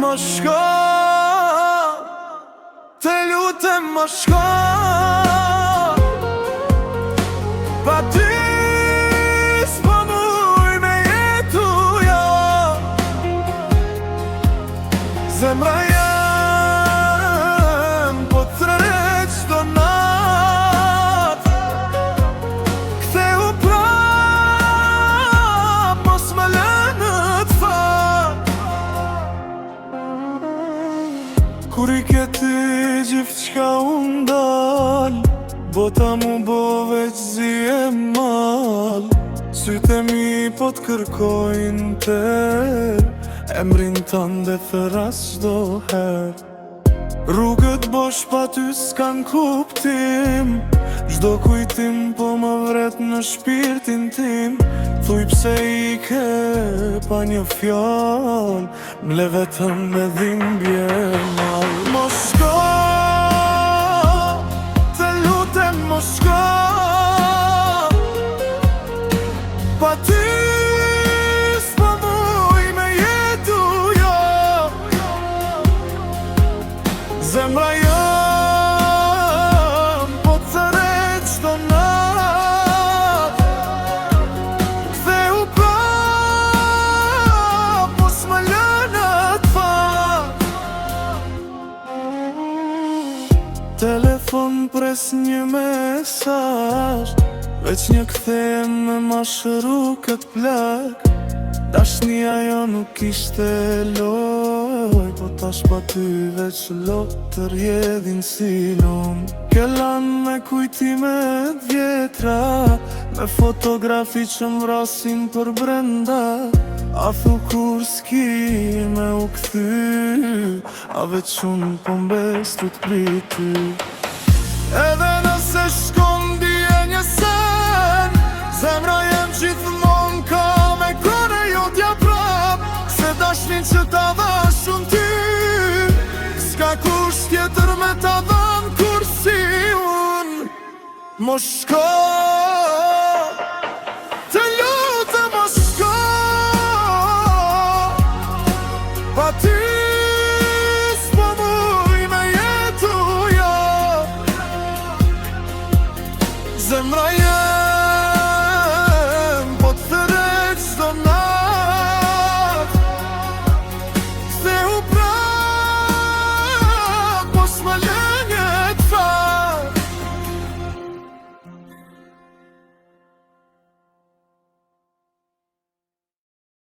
Më shko, të lutem më shko. Pa ty s'po muj me jetu jo. Zemra jem po tërheq çdo nat. Ktheu prap, mos më lë në t'fat. Kur i ke ty gjithë qka unë dal, bota mu bo veç zi e mal. Sytë e mi po t'kërkojnë ter, emrin tënde thëras çdo her. Rrugët bosh pa ty s'kan kuptim, çdo kujtim po më vret në shpirtin tim. Thuj pse i ke pa një fjall, mle vetëm me dhimbje mal. Mos shko, të lutem mos shko. Pa ty s'po muj me jetu jo. Zemra jam po tërheq çdo nat. Ktheu prap, mos më lë në t'fat. Telefon pres një mesazh, veç një kthem me ma shëru kët plak. Dashnia jo nuk ishte loj, po tash pa ty veç lotër jedhin si lum. Kellan me kujtimet vjetra, me fotografi që m'vrasin për brenda. A thu kur s'ki me u kthy, a veç unë po mbes tu t'prit ty. Edhe nëse shkon dje një sen, zemra jem gjithmon ka me kone jotja prap. Se dashnin që ta dhash unë ty, s'ka kush tjetër me ta dhan kur si unë. Mos shko,